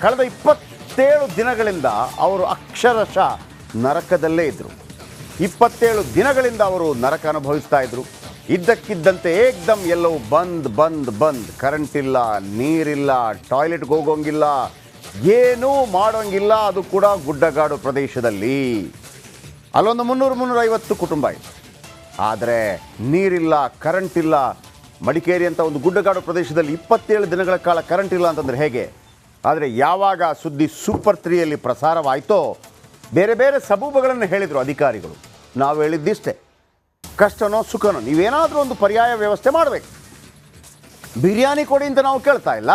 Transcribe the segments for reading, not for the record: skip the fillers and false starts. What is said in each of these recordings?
ಕಳೆದ 27 ದಿನಗಳಿಂದ ಅವರು ಅಕ್ಷರಶಃ ನರಕದಲ್ಲೇ ಇದ್ದರು. 27 ದಿನಗಳಿಂದ ಅವರು ನರಕ ಅನುಭವಿಸ್ತಾ ಇದ್ರು. ಇದ್ದಕ್ಕಿದ್ದಂತೆ ಏಕ್ದಮ್ ಎಲ್ಲವೂ ಬಂದ್, ಕರೆಂಟ್ ಇಲ್ಲ, ನೀರಿಲ್ಲ, ಟಾಯ್ಲೆಟ್ಗೆ ಹೋಗೋಂಗಿಲ್ಲ, ಏನೂ ಮಾಡೋಂಗಿಲ್ಲ. ಅದು ಕೂಡ ಗುಡ್ಡಗಾಡು ಪ್ರದೇಶದಲ್ಲಿ ಅಲ್ಲೊಂದು 300-350 ಕುಟುಂಬ ಇದೆ. ಆದರೆ ನೀರಿಲ್ಲ, ಕರೆಂಟ್ ಇಲ್ಲ. ಮಡಿಕೇರಿ ಅಂತ ಒಂದು ಗುಡ್ಡಗಾಡು ಪ್ರದೇಶದಲ್ಲಿ 27 ದಿನಗಳ ಕಾಲ ಕರೆಂಟ್ ಇಲ್ಲ ಅಂತಂದರೆ ಹೇಗೆ? ಆದರೆ ಯಾವಾಗ ಸುದ್ದಿ ಸೂಪರ್ 3ಯಲ್ಲಿ ಪ್ರಸಾರವಾಯಿತೋ ಬೇರೆ ಬೇರೆ ಸಬೂಬುಗಳನ್ನು ಹೇಳಿದರು ಅಧಿಕಾರಿಗಳು. ನಾವು ಹೇಳಿದ್ದಿಷ್ಟೇ, ಕಷ್ಟನೋ ಸುಖನೋ ನೀವೇನಾದರೂ ಒಂದು ಪರ್ಯಾಯ ವ್ಯವಸ್ಥೆ ಮಾಡಬೇಕು. ಬಿರಿಯಾನಿ ಕೊಡಿ ಅಂತ ನಾವು ಕೇಳ್ತಾ ಇಲ್ಲ.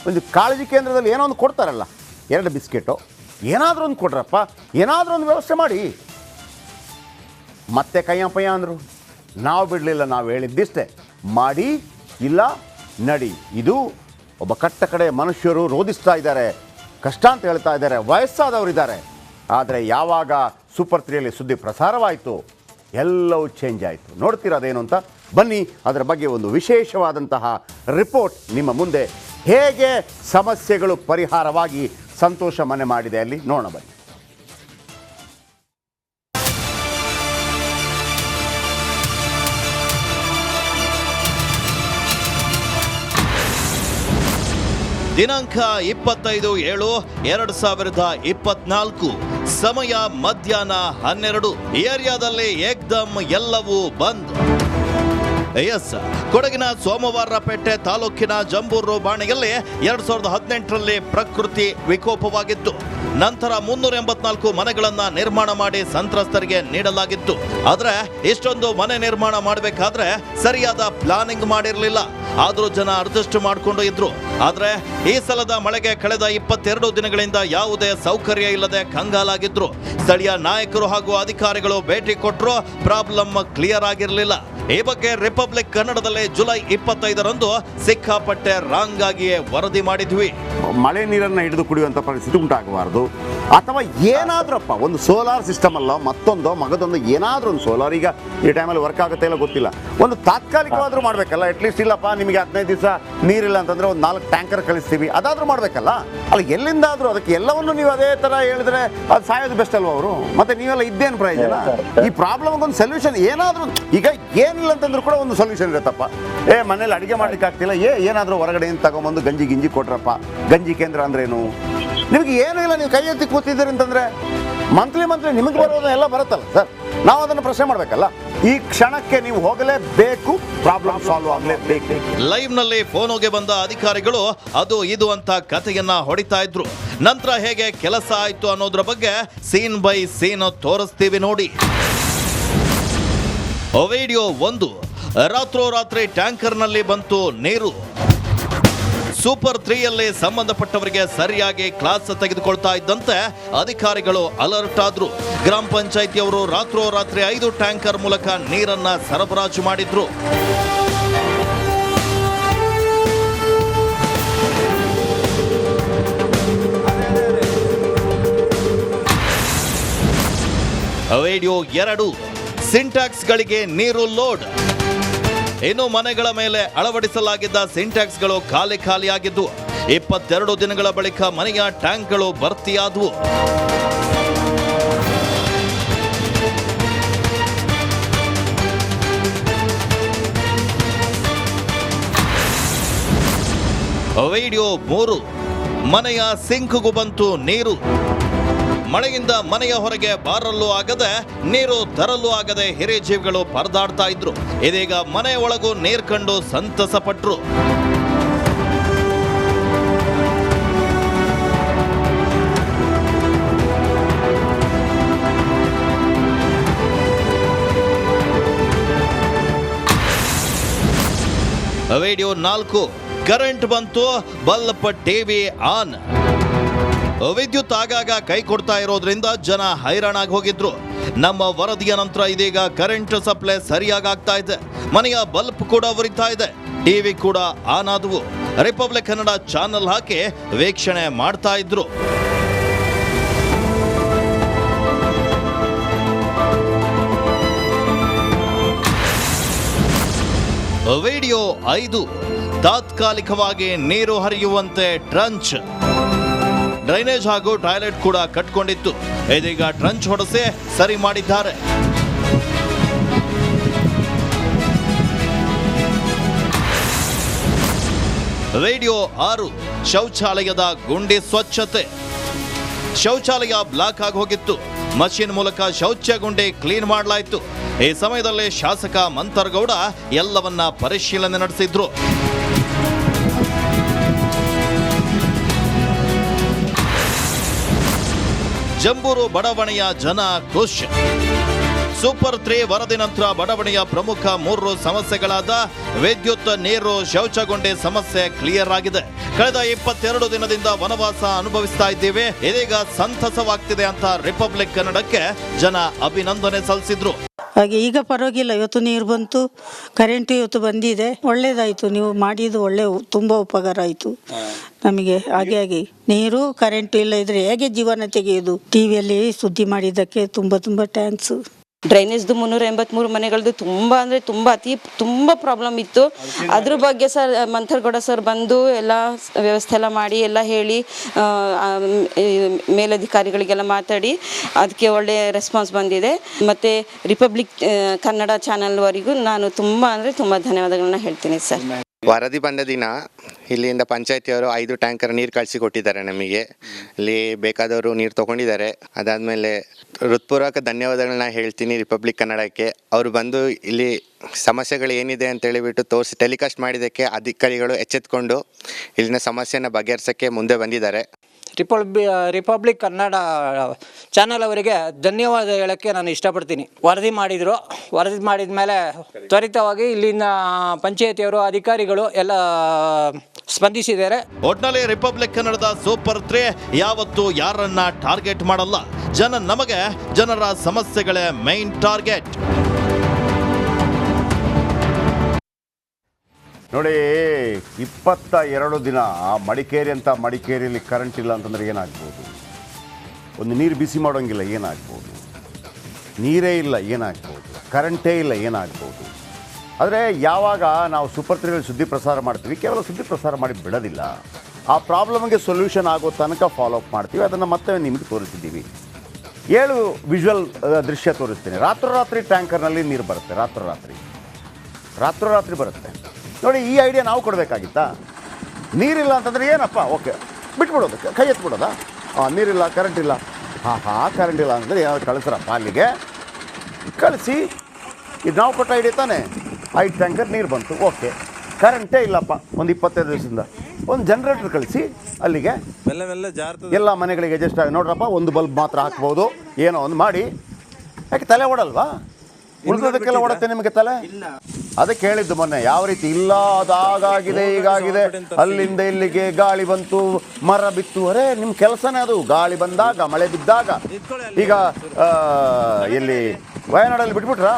ಒಂದು ಕಾಳಜಿ ಕೇಂದ್ರದಲ್ಲಿ ಏನೋ ಒಂದು ಕೊಡ್ತಾರಲ್ಲ, 2 ಬಿಸ್ಕೆಟು, ಏನಾದರೂ ಒಂದು ಕೊಡ್ರಪ್ಪ, ಏನಾದರೂ ಒಂದು ವ್ಯವಸ್ಥೆ ಮಾಡಿ. ಮತ್ತೆ ಕಯ್ಯಪ್ಪಯ್ಯ ಅಂದರು. ನಾವು ಬಿಡಲಿಲ್ಲ, ನಾವು ಹೇಳಿದ್ದಿಷ್ಟೇ, ಮಾಡಿ ಇಲ್ಲ ನಡಿ. ಇದು ಒಬ್ಬ ಕಟ್ಟ ಕಡೆ ಮನುಷ್ಯರು ರೋಧಿಸ್ತಾ ಇದ್ದಾರೆ, ಕಷ್ಟ ಅಂತ ಹೇಳ್ತಾ ಇದ್ದಾರೆ, ವಯಸ್ಸಾದವರಿದ್ದಾರೆ. ಆದರೆ ಯಾವಾಗ ಸೂಪರ್ 3ಯಲ್ಲಿ ಸುದ್ದಿ ಪ್ರಸಾರವಾಯಿತು ಎಲ್ಲವೂ ಚೇಂಜ್ ಆಯಿತು. ನೋಡ್ತೀರದೇನು ಅಂತ ಬನ್ನಿ, ಅದರ ಬಗ್ಗೆ ಒಂದು ವಿಶೇಷವಾದಂತಹ ರಿಪೋರ್ಟ್ ನಿಮ್ಮ ಮುಂದೆ. ಹೇಗೆ ಸಮಸ್ಯೆಗಳು ಪರಿಹಾರವಾಗಿ ಸಂತೋಷ ಮನೆ ಮಾಡಿದೆ ಅಲ್ಲಿ ನೋಡೋಣ ಬನ್ನಿ. ದಿನಾಂಕ 25/7/2024, ಸಮಯ ಮಧ್ಯಾಹ್ನ 12. ಏರಿಯಾದಲ್ಲಿ ಏಕ್ದಮ್ ಎಲ್ಲವೂ ಬಂದ್. ಎಸ್, ಕೊಡಗಿನ ಸೋಮವಾರಪೇಟೆ ತಾಲೂಕಿನ ಜಂಬೂರು ಬಾಣೆಯಲ್ಲಿ 2018ರಲ್ಲಿ ಪ್ರಕೃತಿ ವಿಕೋಪವಾಗಿತ್ತು. ನಂತರ 384 ಮನೆಗಳನ್ನು ನಿರ್ಮಾಣ ಮಾಡಿ ಸಂತ್ರಸ್ತರಿಗೆ ನೀಡಲಾಗಿತ್ತು. ಆದರೆ ಇಷ್ಟೊಂದು ಮನೆ ನಿರ್ಮಾಣ ಮಾಡಬೇಕಾದ್ರೆ ಸರಿಯಾದ ಪ್ಲಾನಿಂಗ್ ಮಾಡಿರಲಿಲ್ಲ. ಆದರೂ ಜನ ಅಡ್ಜಸ್ಟ್ ಮಾಡಿಕೊಂಡು ಇದ್ರು. ಆದರೆ ಈ ಸಲದ ಮಳೆಗೆ ಕಳೆದ 22 ದಿನಗಳಿಂದ ಯಾವುದೇ ಸೌಕರ್ಯ ಇಲ್ಲದೆ ಕಂಗಾಲಾಗಿದ್ರು. ಸ್ಥಳೀಯ ನಾಯಕರು ಹಾಗೂ ಅಧಿಕಾರಿಗಳು ಭೇಟಿ ಕೊಟ್ಟರು, ಪ್ರಾಬ್ಲಮ್ ಕ್ಲಿಯರ್ ಆಗಿರಲಿಲ್ಲ. ಈ ಬಗ್ಗೆ ರಿಪಬ್ಲಿಕ್ ಕನ್ನಡದಲ್ಲಿ ಜುಲೈ 25ರಂದು ಸಿಕ್ಕಾಪಟ್ಟೆ ರಾಂಗ್ ಆಗಿಯೇ ವರದಿ ಮಾಡಿದ್ವಿ. ಮಳೆ ನೀರನ್ನು ಹಿಡಿದು ಕುಡಿಯುವಂಥ ಪರಿಸ್ಥಿತಿ ಉಂಟಾಗಬಾರ್ದು. ಅಥವಾ ಏನಾದ್ರಪ್ಪ ಒಂದು ಸೋಲಾರ್ ಸಿಸ್ಟಮ್ ಅಲ್ಲ, ಮತ್ತೊಂದು ಮಗದೊಂದು ಏನಾದರೂ ಒಂದು ಸೋಲಾರ್ ಈಗ ಈ ಟೈಮಲ್ಲಿ ವರ್ಕ್ ಆಗುತ್ತೆ ಇಲ್ಲ ಗೊತ್ತಿಲ್ಲ, ಒಂದು ತಾತ್ಕಾಲಿಕವಾದರೂ ಮಾಡಬೇಕಲ್ಲ. ಅಟ್ಲೀಸ್ಟ್ ಇಲ್ಲಪ್ಪ ನಿಮಗೆ 15 ದಿವಸ ನೀರಿಲ್ಲ ಅಂತಂದರೆ ಒಂದು 4 ಟ್ಯಾಂಕರ್ ಕಳಿಸ್ತೀವಿ, ಅದಾದರೂ ಮಾಡಬೇಕಲ್ಲ. ಅಲ್ಲ, ಎಲ್ಲಿಂದಾದರೂ ಅದಕ್ಕೆ ಎಲ್ಲವನ್ನು ನೀವು ಅದೇ ಥರ ಹೇಳಿದ್ರೆ ಅದು ಸಾಯೋದು ಬೆಸ್ಟ್ ಅಲ್ವ ಅವರು? ಮತ್ತೆ ನೀವೆಲ್ಲ ಇದ್ದೇನು ಪ್ರಯೋಜನ? ಈ ಪ್ರಾಬ್ಲಮ್ಗೊಂದು ಸೊಲ್ಯೂಷನ್ ಏನಾದರೂ, ಈಗ ಏನಿಲ್ಲ ಅಂತಂದ್ರೂ ಕೂಡ ಒಂದು ಸೊಲ್ಯೂಷನ್ ಇರುತ್ತಪ್ಪ. ಮನೇಲಿ ಅಡುಗೆ ಮಾಡ್ಲಿಕ್ಕೆ ಆಗ್ತಿಲ್ಲ, ಏನಾದರೂ ಹೊರಗಡೆಯಿಂದ ತಗೊಂಬಂದು ಗಂಜಿ ಕೊಟ್ರಪ್ಪ. ಗಂಜಿ ಕೇಂದ್ರ ಅಂದ್ರೇನು? ನಿಮಗೆ ಏನೂ ಇಲ್ಲ, ನೀವು ಕೈ ಎತ್ತಿ ಕೂತಿದ್ದೀರಿ ಅಂತಂದರೆ ಮಂತ್ಲಿ ನಿಮಗೆ ಬರೋದು ಎಲ್ಲ ಬರುತ್ತಲ್ಲ ಸರ್. ನಾವು ಅದನ್ನು ಪ್ರಶ್ನೆ ಮಾಡಬೇಕಲ್ಲ. ಈ ಕ್ಷಣಕ್ಕೆ ನೀವು ಹೋಗಲೇಬೇಕು, ಪ್ರಾಬ್ಲಮ್ ಸಾಲ್ವ್ ಆಗಲೇಬೇಕು. ಲೈವ್ ನಲ್ಲಿ ಫೋನ್ಗೆ ಬಂದ ಅಧಿಕಾರಿಗಳು ಅದು ಇದು ಅಂತ ಕಥೆಯನ್ನ ಹೊಡಿತಾ ಇದ್ರು. ನಂತರ ಹೇಗೆ ಕೆಲಸ ಆಯ್ತು ಅನ್ನೋದ್ರ ಬಗ್ಗೆ ಸೀನ್ ಬೈ ಸೀನ್ ತೋರಿಸ್ತೀವಿ ನೋಡಿ. ವಿಡಿಯೋ 1. ರಾತ್ರೋರಾತ್ರಿ ಟ್ಯಾಂಕರ್ನಲ್ಲಿ ಬಂತು ನೀರು. ಸೂಪರ್ 3ಯಲ್ಲಿ ಸಂಬಂಧಪಟ್ಟವರಿಗೆ ಸರಿಯಾಗಿ ಕ್ಲಾಸ್ ತೆಗೆದುಕೊಳ್ತಾ ಇದ್ದಂತೆ ಅಧಿಕಾರಿಗಳು ಅಲರ್ಟ್ ಆದ್ರು. ಗ್ರಾಮ ಪಂಚಾಯಿತಿಯವರು ರಾತ್ರೋರಾತ್ರಿ 5 ಟ್ಯಾಂಕರ್ ಮೂಲಕ ನೀರನ್ನ ಸರಬರಾಜು ಮಾಡಿದ್ರು. ವಿಡಿಯೋ 2. ಸಿಂಟ್ಯಾಕ್ಸ್ಗಳಿಗೆ ನೀರು ಲೋಡ್. ಇನ್ನು ಮನೆಗಳ ಮೇಲೆ ಅಳವಡಿಸಲಾಗಿದ್ದ ಸಿಂಟ್ಯಾಕ್ಸ್ಗಳು ಖಾಲಿಯಾಗಿದ್ದು 22 ದಿನಗಳ ಬಳಿಕ ಮನೆಯ ಟ್ಯಾಂಕ್ಗಳು ಭರ್ತಿಯಾದವು. ವಿಡಿಯೋ 3. ಮನೆಯ ಸಿಂಕ್ಗೂ ಬಂತು ನೀರು. ಮಳೆಯಿಂದ ಮನೆಯ ಹೊರಗೆ ಬಾರಲು ಆಗದೆ, ನೀರು ತರಲು ಆಗದೆ ಹಿರಿಜೀವಿಗಳು ಪರದಾಡ್ತಾ ಇದ್ರು. ಇದೀಗ ಮನೆ ಒಳಗೂ ನೀರು ಕಂಡು ಸಂತಸ ಪಟ್ರು. ವಿಡಿಯೋ 4. ಕರೆಂಟ್ ಬಂತು, ಬಲ್ಬ್ ಟಿವಿ ಆನ್. ವಿದ್ಯುತ್ ಆಗಾಗ ಕೈ ಕೊಡ್ತಾ ಇರೋದ್ರಿಂದ ಜನ ಹೈರಾಣಾಗಿ ಹೋಗಿದ್ರು. ನಮ್ಮ ವರದಿಯ ನಂತರ ಇದೀಗ ಕರೆಂಟ್ ಸಪ್ಲೈ ಸರಿಯಾಗಿ ಆಗ್ತಾ ಇದೆ. ಮನೆಯ ಬಲ್ಬ್ ಕೂಡ ಉರಿತಾ ಇದೆ, ಟಿವಿ ಕೂಡ ಆನ್ ಆದವು. ರಿಪಬ್ಲಿಕ್ ಕನ್ನಡ ಚಾನೆಲ್ ಹಾಕಿ ವೀಕ್ಷಣೆ ಮಾಡ್ತಾ ಇದ್ರು. ವಿಡಿಯೋ 5. ತಾತ್ಕಾಲಿಕವಾಗಿ ನೀರು ಹರಿಯುವಂತೆ ಟ್ರಂಚ್, ಡ್ರೈನೇಜ್ ಹಾಗೂ ಟಾಯ್ಲೆಟ್ ಕೂಡ ಕಟ್ಕೊಂಡಿತ್ತು. ಇದೀಗ ಟ್ರಂಚ್ ಹೊಡೆಸಿ ಸರಿ ಮಾಡಿದ್ದಾರೆ. ರೇಡಿಯೋ 6 ಶೌಚಾಲಯದ ಗುಂಡಿ ಸ್ವಚ್ಛತೆ. ಶೌಚಾಲಯ ಬ್ಲಾಕ್ ಆಗಿ ಹೋಗಿತ್ತು. ಮಷಿನ್ ಮೂಲಕ ಶೌಚ ಗುಂಡಿ ಕ್ಲೀನ್ ಮಾಡಲಾಯಿತು. ಈ ಸಮಯದಲ್ಲಿ ಶಾಸಕ ಮಂಥರ್ಗೌಡ ಎಲ್ಲವನ್ನ ಪರಿಶೀಲನೆ ನಡೆಸಿದ್ರು. ಜಂಬೂರು ಬಡಾವಣೆಯ ಜನ ಖುಷ್. ಸೂಪರ್ 3 ವರದಿ ನಂತರ ಬಡಾವಣೆಯ ಪ್ರಮುಖ 3 ಸಮಸ್ಯೆಗಳಾದ ವಿದ್ಯುತ್, ನೀರು, ಶೌಚಗುಂಡಿ ಸಮಸ್ಯೆ ಕ್ಲಿಯರ್ ಆಗಿದೆ. ಕಳೆದ 22 ದಿನದಿಂದ ವನವಾಸ ಅನುಭವಿಸ್ತಾ ಇದ್ದೀವಿ, ಇದೀಗ ಸಂತಸವಾಗ್ತಿದೆ ಅಂತ ರಿಪಬ್ಲಿಕ್ ಕನ್ನಡಕ್ಕೆ ಜನ ಅಭಿನಂದನೆ ಸಲ್ಲಿಸಿದ್ರು. ಹಾಗೆ ಈಗ ಪರವಾಗಿಲ್ಲ, ಇವತ್ತು ನೀರು ಬಂತು, ಕರೆಂಟ್ ಇವತ್ತು ಬಂದಿದೆ, ಒಳ್ಳೇದಾಯಿತು. ನೀವು ಮಾಡಿದ್ದು ತುಂಬ ಉಪಕಾರ ಆಯಿತು ನಮಗೆ. ಹಾಗೆ ನೀರು ಕರೆಂಟು ಇಲ್ಲ ಇದ್ರೆ ಹೇಗೆ ಜೀವನ ತೆಗೆಯೋದು? ಟಿವಿಯಲ್ಲಿ ಸುದ್ದಿ ಮಾಡಿದ್ದಕ್ಕೆ ತುಂಬ ಥ್ಯಾಂಕ್ಸ್. ಡ್ರೈನೇಜ್ದು 383 ಮನೆಗಳದ್ದು ತುಂಬ ಪ್ರಾಬ್ಲಮ್ ಇತ್ತು. ಅದ್ರ ಬಗ್ಗೆ ಸರ್ ಮಂಥರ್ಗೌಡ ಸರ್ ಬಂದು ಎಲ್ಲ ವ್ಯವಸ್ಥೆ ಎಲ್ಲ ಮಾಡಿ ಎಲ್ಲ ಹೇಳಿ ಮೇಲಧಿಕಾರಿಗಳಿಗೆಲ್ಲ ಮಾತಾಡಿ ಅದಕ್ಕೆ ಒಳ್ಳೆಯ ರೆಸ್ಪಾನ್ಸ್ ಬಂದಿದೆ. ಮತ್ತು ರಿಪಬ್ಲಿಕ್ ಕನ್ನಡ ಚಾನಲ್ವರೆಗೂ ನಾನು ತುಂಬ ಧನ್ಯವಾದಗಳನ್ನ ಹೇಳ್ತೀನಿ ಸರ್. ವರದಿ ಬಂದ ದಿನ ಇಲ್ಲಿಂದ ಪಂಚಾಯತಿಯವರು 5 ಟ್ಯಾಂಕರ್ ನೀರು ಕಳಿಸಿ ಕೊಟ್ಟಿದ್ದಾರೆ ನಮಗೆ. ಇಲ್ಲಿ ಬೇಕಾದವರು ನೀರು ತೊಗೊಂಡಿದ್ದಾರೆ. ಅದಾದಮೇಲೆ ಹೃತ್ಪೂರ್ವಕ ಧನ್ಯವಾದಗಳನ್ನ ಹೇಳ್ತೀನಿ ರಿಪಬ್ಲಿಕ್ ಕನ್ನಡಕ್ಕೆ. ಅವರು ಬಂದು ಇಲ್ಲಿ ಸಮಸ್ಯೆಗಳು ಏನಿದೆ ಅಂತ ಹೇಳಿಬಿಟ್ಟು ತೋರಿಸಿ ಟೆಲಿಕಾಸ್ಟ್ ಮಾಡಿದ್ದಕ್ಕೆ ಅಧಿಕಾರಿಗಳು ಎಚ್ಚೆತ್ಕೊಂಡು ಇಲ್ಲಿನ ಸಮಸ್ಯೆನ ಬಗೆಹರಿಸೋಕ್ಕೆ ಮುಂದೆ ಬಂದಿದ್ದಾರೆ. ರಿಪಬ್ಲಿಕ್ ಕನ್ನಡ ಚಾನಲ್ ಅವರಿಗೆ ಧನ್ಯವಾದ ಹೇಳೋಕ್ಕೆ ನಾನು ಇಷ್ಟಪಡ್ತೀನಿ. ವರದಿ ಮಾಡಿದ ಮೇಲೆ ತ್ವರಿತವಾಗಿ ಇಲ್ಲಿನ ಪಂಚಾಯತಿಯವರು ಅಧಿಕಾರಿಗಳು ಎಲ್ಲ ಸ್ಪಂದಿಸಿದ್ದಾರೆ. ಒಟ್ನಲ್ಲಿ ರಿಪಬ್ಲಿಕ್ ಕನ್ನಡದ ಸೂಪರ್ 3 ಯಾವತ್ತೂ ಯಾರನ್ನ ಟಾರ್ಗೆಟ್ ಮಾಡಲ್ಲ. ನಮಗೆ ಜನರ ಸಮಸ್ಯೆಗಳೇ ಮೈನ್ ಟಾರ್ಗೆಟ್. ನೋಡಿ, 22 ದಿನ ಮಡಿಕೇರಿಯಲ್ಲಿ ಕರೆಂಟ್ ಇಲ್ಲ ಅಂತಂದ್ರೆ ಏನಾಗ್ಬೋದು? ಒಂದು ನೀರು ಬಿಸಿ ಮಾಡೋಂಗಿಲ್ಲ, ಏನಾಗ್ಬೋದು? ನೀರೇ ಇಲ್ಲ, ಏನಾಗ್ಬೋದು? ಕರೆಂಟೇ ಇಲ್ಲ, ಏನಾಗ್ಬೋದು? ಆದರೆ ಯಾವಾಗ ನಾವು ಸೂಪರ್ 3 ಸುದ್ದಿ ಪ್ರಸಾರ ಮಾಡ್ತೀವಿ, ಕೇವಲ ಸುದ್ದಿ ಪ್ರಸಾರ ಮಾಡಿ ಬಿಡೋದಿಲ್ಲ. ಆ ಪ್ರಾಬ್ಲಮ್ಗೆ ಸೊಲ್ಯೂಷನ್ ಆಗೋ ತನಕ ಫಾಲೋ ಅಪ್ ಮಾಡ್ತೀವಿ. ಅದನ್ನು ಮತ್ತೆ ನಿಮಗೆ ತೋರಿಸಿದ್ದೀವಿ. 7 ವಿಜುವಲ್ ದೃಶ್ಯ ತೋರಿಸ್ತೀನಿ. ರಾತ್ರೋರಾತ್ರಿ ಟ್ಯಾಂಕರ್ನಲ್ಲಿ ನೀರು ಬರುತ್ತೆ. ರಾತ್ರೋರಾತ್ರಿ ಬರುತ್ತೆ. ನೋಡಿ, ಈ ಐಡಿಯಾ ನಾವು ಕೊಡಬೇಕಾಗಿತ್ತಾ? ನೀರಿಲ್ಲ ಅಂತಂದರೆ ಏನಪ್ಪ, ಓಕೆ ಬಿಟ್ಬಿಡೋದು, ಕೈ ಎತ್ಬಿಡೋದಾ? ನೀರಿಲ್ಲ, ಕರೆಂಟ್ ಇಲ್ಲ. ಕರೆಂಟ್ ಇಲ್ಲ ಅಂದರೆ ಯಾರು ಕಳಿಸ್ರಪ್ಪ ಅಲ್ಲಿಗೆ? ಕಳಿಸಿ. ಇದು ನಾವು ಕೊಟ್ಟ ಐಡಿಯಾ ತಾನೇ. 5 ಟ್ಯಾಂಕರ್ ನೀರು ಬಂತು, ಓಕೆ. ಕರೆಂಟೇ ಇಲ್ಲಪ್ಪ ಒಂದು 25 ದಿವಸದಿಂದ. ಒಂದು ಜನರೇಟರ್ ಕಳಿಸಿ ಅಲ್ಲಿಗೆ, ಎಲ್ಲ ಮನೆಗಳಿಗೆ ಅಡ್ಜಸ್ಟ್ ಆಗಿ ನೋಡ್ರಪ್ಪ, ಒಂದು ಬಲ್ಬ್ ಮಾತ್ರ ಹಾಕ್ಬೋದು, ಏನೋ ಒಂದು ಮಾಡಿ. ಯಾಕೆ ತಲೆ ಓಡಲ್ವಾ? ಉಳಿದೋದಕ್ಕೆಲ್ಲ ಓಡುತ್ತೆ ನಿಮಗೆ ತಲೆ? ಅದಕ್ಕೆ ಹೇಳಿದ್ದು ಮೊನ್ನೆ, ಯಾವ ರೀತಿ ಇಲ್ಲ ಅದಾಗಿದೆ ಹೀಗಾಗಿದೆ, ಅಲ್ಲಿಂದ ಇಲ್ಲಿಗೆ ಗಾಳಿ ಬಂತು, ಮರ ಬಿತ್ತು. ಅರೇ, ನಿಮ್ಮ ಕೆಲಸನೇ ಅದು. ಗಾಳಿ ಬಂದಾಗ, ಮಳೆ ಬಿದ್ದಾಗ. ಈಗ ಎಲ್ಲಿ ವಯನಾಡಲ್ಲಿ ಬಿಟ್ಬಿಟ್ರಾ?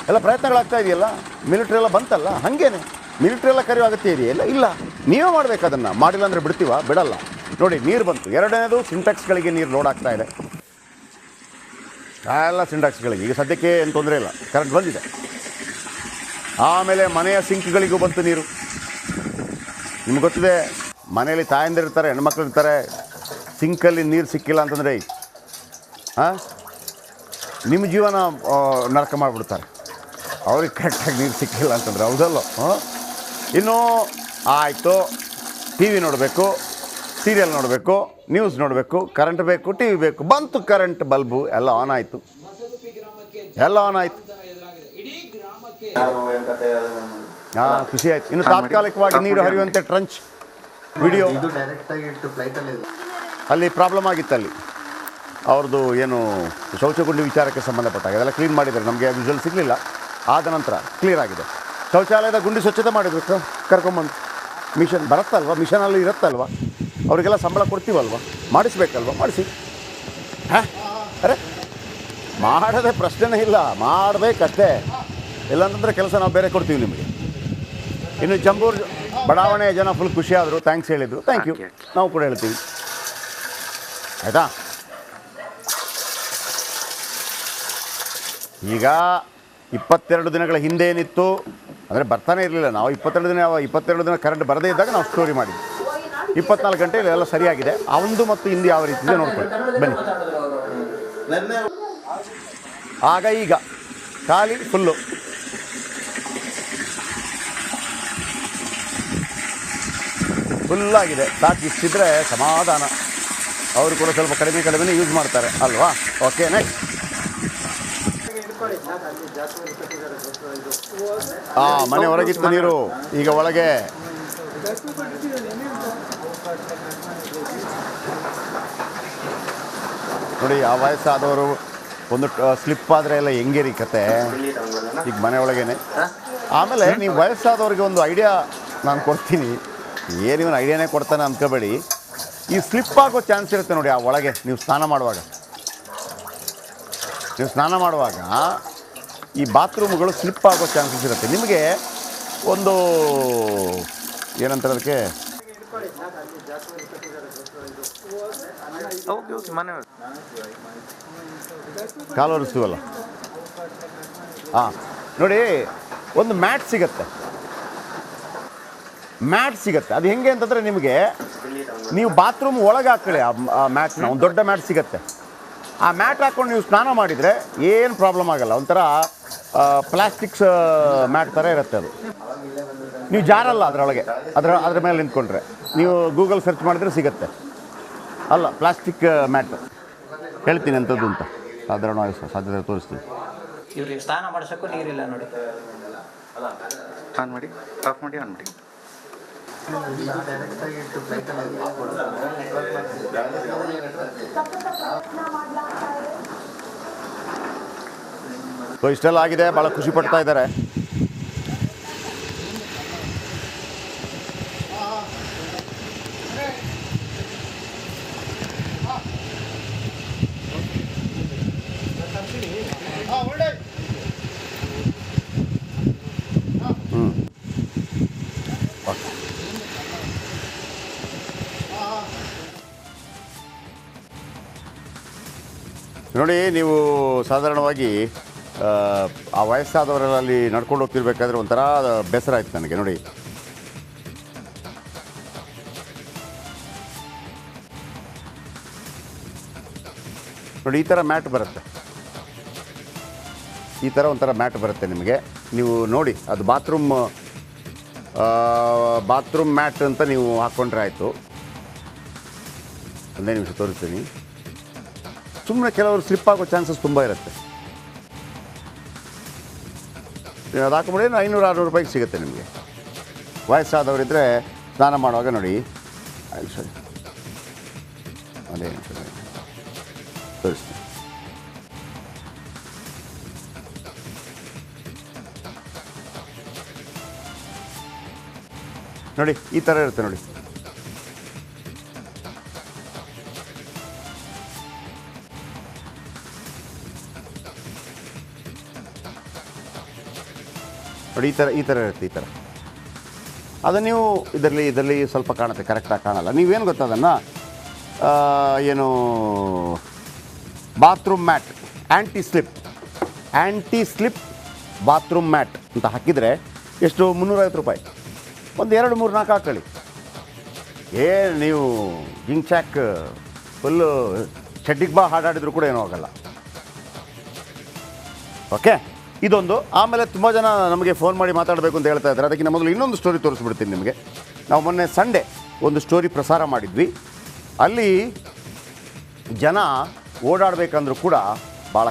ಎಲ್ಲ ಪ್ರಯತ್ನಗಳಾಗ್ತಾ ಇದೆಯಲ್ಲ, ಮಿಲಿಟ್ರಿ ಎಲ್ಲ ಬಂತಲ್ಲ, ಹಾಗೇನೆ ಮಿಲಿಟ್ರಿ ಎಲ್ಲ ಕರೆಯೋ ಅಗತ್ಯ ಇದೆಯಲ್ಲ? ಇಲ್ಲ, ನೀವೇ ಮಾಡಬೇಕು. ಅದನ್ನು ಮಾಡಿಲ್ಲ ಅಂದರೆ ಬಿಡಲ್ಲ. ನೋಡಿ, ನೀರು ಬಂತು. ಎರಡನೇದು, ಸಿಂಟ್ಯಾಕ್ಸ್ಗಳಿಗೆ ನೀರು ಲೋಡ್ ಆಗ್ತಾ ಇದೆ. ಎಲ್ಲ ಸಿಂಟ್ಯಾಕ್ಸ್ಗಳಿಗೆ ಈಗ ಸದ್ಯಕ್ಕೆ ಏನು ತೊಂದರೆ ಇಲ್ಲ, ಕರೆಂಟ್ ಬಂದಿದೆ. ಆಮೇಲೆ ಮನೆಯ ಸಿಂಕ್ಗಳಿಗೂ ಬಂತು ನೀರು. ನಿಮ್ಗೆ ಗೊತ್ತಿದೆ, ಮನೆಯಲ್ಲಿ ತಾಯಂದಿರ್ತಾರೆ, ಹೆಣ್ಮಕ್ಳು ಇರ್ತಾರೆ, ಸಿಂಕಲ್ಲಿ ನೀರು ಸಿಕ್ಕಿಲ್ಲ ಅಂತಂದರೆ ನಿಮ್ಮ ಜೀವನ ನರಕ ಮಾಡಿಬಿಡ್ತಾರೆ. ಅವ್ರಿಗೆ ಕರೆಕ್ಟಾಗಿ ನೀರು ಸಿಕ್ಕಿಲ್ಲ ಅಂತಂದರೆ, ಹೌದಲ್ಲ? ಇನ್ನು ಆಯಿತು, ಟಿ ವಿ ನೋಡಬೇಕು, ಸೀರಿಯಲ್ ನೋಡಬೇಕು, ನ್ಯೂಸ್ ನೋಡಬೇಕು, ಕರೆಂಟ್ ಬೇಕು, ಟಿ ವಿ ಬೇಕು. ಬಂತು ಕರೆಂಟ್, ಬಲ್ಬು ಎಲ್ಲ ಆನ್ ಆಯಿತು. ಖುಷಿ ಆಯ್ತು. ಇನ್ನು ತಾತ್ಕಾಲಿಕವಾಗಿ ನೀರು ಹರಿಯುವಂತೆ ಟ್ರಂಚ್ ವಿಡಿಯೋ ಅಲ್ಲಿ ಪ್ರಾಬ್ಲಮ್ ಆಗಿತ್ತು. ಅಲ್ಲಿ ಅವ್ರದ್ದು ಏನು ಶೌಚಗುಂಡಿ ವಿಚಾರಕ್ಕೆ ಸಂಬಂಧಪಟ್ಟಾಗ ಅದೆಲ್ಲ ಕ್ಲೀನ್ ಮಾಡಿದ್ದಾರೆ. ನಮಗೆ ವಿಜುವಲ್ ಸಿಗಲಿಲ್ಲ, ಆದ ನಂತರ ಕ್ಲಿಯರ್ ಆಗಿದೆ. ಶೌಚಾಲಯದ ಗುಂಡಿ ಸ್ವಚ್ಛತೆ ಮಾಡಿದ್ರು, ಕರ್ಕೊಂಬಂದು. ಮಿಷನ್ ಬರುತ್ತಲ್ವ, ಮಿಷನಲ್ಲಿ ಇರುತ್ತಲ್ವ, ಅವರಿಗೆಲ್ಲ ಸಂಬಳ ಕೊಡ್ತೀವಲ್ವ, ಮಾಡಿಸ್ಬೇಕಲ್ವ, ಮಾಡಿಸಿ. ಅರೆ, ಮಾಡೋದೇ ಪ್ರಶ್ನೆನೇ ಇಲ್ಲ, ಮಾಡಬೇಕಷ್ಟೇ. ಇಲ್ಲಾಂತಂದರೆ ಕೆಲಸ ನಾವು ಬೇರೆ ಕೊಡ್ತೀವಿ ನಿಮಗೆ. ಇನ್ನು ಜಂಬೂರು ಬಡಾವಣೆಯ ಜನ ಫುಲ್ ಖುಷಿಯಾದರು, ಥ್ಯಾಂಕ್ಸ್ ಹೇಳಿದರು. ಥ್ಯಾಂಕ್ ಯು, ನಾವು ಕೂಡ ಹೇಳ್ತೀವಿ. ಆಯಿತಾ? ಈಗ 22 ದಿನಗಳ ಹಿಂದೆ ಏನಿತ್ತು, ಅಂದರೆ ಬರ್ತಾನೆ ಇರಲಿಲ್ಲ. ನಾವು 22 ದಿನ ಕರೆಂಟ್ ಬರದೇ ಇದ್ದಾಗ ನಾವು ಸ್ಟೋರಿ ಮಾಡಿದ್ವಿ. 24 ಗಂಟೆಯಲ್ಲಿ ಎಲ್ಲ ಸರಿಯಾಗಿದೆ. ಅವಂದು ಮತ್ತು ಇಂದು ಯಾವ ರೀತಿ ಇದೆ ನೋಡ್ಕೊಳ್ಳಿ ಬನ್ನಿ. ಆಗ ಈಗ ಖಾಲಿ ಫುಲ್ಲು ಫುಲ್ಲಾಗಿದೆ. ಸಾಕು, ಇಷ್ಟಿದ್ರೆ ಸಮಾಧಾನ. ಅವರು ಕೂಡ ಸ್ವಲ್ಪ ಕಡಿಮೆ ಯೂಸ್ ಮಾಡ್ತಾರೆ ಅಲ್ವಾ. Okay, next. ಮನೆ ಹೊರಗಿತ್ತು ನೀರು, ಈಗ ಒಳಗೆ. ನೋಡಿ, ಆ ವಯಸ್ಸಾದವರು ಒಂದು ಸ್ಲಿಪ್ ಆದರೆ ಎಲ್ಲ ಹೆಂಗೆ ರೀ ಕತೆ. ಈಗ ಮನೆ ಒಳಗೇನೆ. ಆಮೇಲೆ ನೀವು ವಯಸ್ಸಾದವ್ರಿಗೆ ಒಂದು ಐಡಿಯಾ ನಾನು ಕೊಡ್ತೀನಿ. ಏನಿವನ್ ಐಡಿಯಾನೇ ಕೊಡ್ತಾನೆ ಅಂದ್ಕೋಬೇಡಿ. ಈ ಸ್ಲಿಪ್ ಆಗೋ ಚಾನ್ಸ್ ಇರುತ್ತೆ ನೋಡಿ ಆ ಒಳಗೆ. ನೀವು ಸ್ನಾನ ಮಾಡುವಾಗ ಈ ಬಾತ್ರೂಮ್ಗಳು ಸ್ಲಿಪ್ ಆಗೋ ಚಾನ್ಸಸ್ ಇರುತ್ತೆ. ನಿಮಗೆ ಒಂದು ಏನಂತಾರೆ ಅದಕ್ಕೆ, ಕಾಲು ಒರೆಸ್ತೀವಲ್ಲ, ನೋಡಿ ಒಂದು ಮ್ಯಾಟ್ ಸಿಗತ್ತೆ. ಅದು ಹೆಂಗೆ ಅಂತಂದರೆ, ನಿಮಗೆ ನೀವು ಬಾತ್ರೂಮ್ ಒಳಗೆ ಹಾಕೊಳ್ಳಿ ಆ ಮ್ಯಾಟ್ನ. ಒಂದು ದೊಡ್ಡ ಮ್ಯಾಟ್ ಸಿಗತ್ತೆ. ಆ ಮ್ಯಾಟ್ ಹಾಕ್ಕೊಂಡು ನೀವು ಸ್ನಾನ ಮಾಡಿದರೆ ಏನು ಪ್ರಾಬ್ಲಮ್ ಆಗಲ್ಲ. ಒಂಥರ ಪ್ಲಾಸ್ಟಿಕ್ಸ್ ಮ್ಯಾಟ್ ಥರ ಇರುತ್ತೆ ಅದು. ನೀವು ಜಾರಲ್ಲ ಅದರೊಳಗೆ, ಅದ್ರ ಮೇಲೆ ನಿಂತ್ಕೊಂಡ್ರೆ. ನೀವು ಗೂಗಲ್ ಸರ್ಚ್ ಮಾಡಿದ್ರೆ ಸಿಗುತ್ತೆ. ಅಲ್ಲ, ಪ್ಲಾಸ್ಟಿಕ್ ಮ್ಯಾಟ್. ಹೇಳ್ತೀನಿ ಅಂಥದ್ದು ಅಂತ ಸಾಧಾರಣವಾಗಿ ಸಾಧ್ಯತೆ ತೋರಿಸ್ತೀನಿ. ಇವ್ರಿಗೆ ಸ್ನಾನ ಮಾಡಿಸೋಕ್ಕೂ ನೀರಿಲ್ಲ ನೋಡಿ. ಆನ್ ಮಾಡಿ, ಆಫ್ ಮಾಡಿ, ಆನ್ ಮಾಡಿ. ಸೊ ಇಷ್ಟೆಲ್ಲ ಆಗಿದೆ, ಭಾಳ ಖುಷಿ ಪಡ್ತಾ ಇದ್ದಾರೆ. ನೋಡಿ, ನೀವು ಸಾಧಾರಣವಾಗಿ ಆ ವಯಸ್ಸಾದವರಲ್ಲಿ ನಡ್ಕೊಂಡು ಹೋಗ್ತಿರ್ಬೇಕಾದ್ರೆ ಒಂಥರ ಬೇಸರ ಆಯ್ತು ನನಗೆ. ನೋಡಿ, ಈ ಥರ ಮ್ಯಾಟ್ ಬರುತ್ತೆ. ಈ ಥರ ಒಂಥರ ಮ್ಯಾಟ್ ಬರುತ್ತೆ ನಿಮಗೆ. ನೀವು ನೋಡಿ, ಅದು ಬಾತ್ರೂಮ್ ಮ್ಯಾಟ್ ಅಂತ ನೀವು ಹಾಕ್ಕೊಂಡ್ರೆ ಆಯಿತು. ಒಂದೇ ನಿಮಿಷ ತೋರಿಸ್ತೀನಿ. ಸುಮ್ಮನೆ ಕೆಲವರು ಸ್ಲಿಪ್ ಆಗೋ ಚಾನ್ಸಸ್ ತುಂಬ ಇರುತ್ತೆ. ನೀವು ಅದು ಹಾಕೊಂಬಿಡಿ, 500-600 ರೂಪಾಯಿಗೆ ಸಿಗುತ್ತೆ ನಿಮಗೆ. ವಯಸ್ಸಾದವರಿದ್ದರೆ ಸ್ನಾನ ಮಾಡುವಾಗ ನೋಡಿ, ಅದೇ ತೋರಿಸ್ತೀನಿ. ನೋಡಿ, ಈ ಥರ ಇರುತ್ತೆ ನೋಡಿ. ನೋಡಿ, ಈ ಥರ ಇರುತ್ತೆ. ಈ ಥರ ಅದನ್ನು ನೀವು ಇದರಲ್ಲಿ ಸ್ವಲ್ಪ ಕಾಣುತ್ತೆ, ಕರೆಕ್ಟಾಗಿ ಕಾಣಲ್ಲ. ನೀವೇನು ಗೊತ್ತಾ, ಅದನ್ನು ಏನು ಬಾತ್ರೂಮ್ ಮ್ಯಾಟ್, ಆ್ಯಂಟಿ ಸ್ಲಿಪ್ ಬಾತ್ರೂಮ್ ಮ್ಯಾಟ್ ಅಂತ ಹಾಕಿದರೆ ಎಷ್ಟು? 350 ರೂಪಾಯಿ. ಒಂದು 2, 3, 4 ಹಾಕೊಳ್ಳಿ. ಏನು ನೀವು ಜಿಂಗ್ ಚಾಕ್ ಫುಲ್ಲು ಚಡ್ಡಿಗೆ ಬಾ ಹಾಡಾಡಿದ್ರು ಕೂಡ ಏನೂ ಆಗಲ್ಲ. ಓಕೆ, ಇದೊಂದು. ಆಮೇಲೆ ತುಂಬ ಜನ ನಮಗೆ ಫೋನ್ ಮಾಡಿ ಮಾತಾಡಬೇಕು ಅಂತ ಹೇಳ್ತಾ ಇದ್ದಾರೆ. ಅದಕ್ಕಿಂತ ಮೊದಲು ಇನ್ನೊಂದು ಸ್ಟೋರಿ ತೋರಿಸ್ಬಿಡ್ತೀನಿ ನಿಮಗೆ. ನಾವು ಮೊನ್ನೆ ಸಂಡೇ ಒಂದು ಸ್ಟೋರಿ ಪ್ರಸಾರ ಮಾಡಿದ್ವಿ. ಅಲ್ಲಿ ಜನ ಓಡಾಡಬೇಕಂದ್ರೂ ಕೂಡ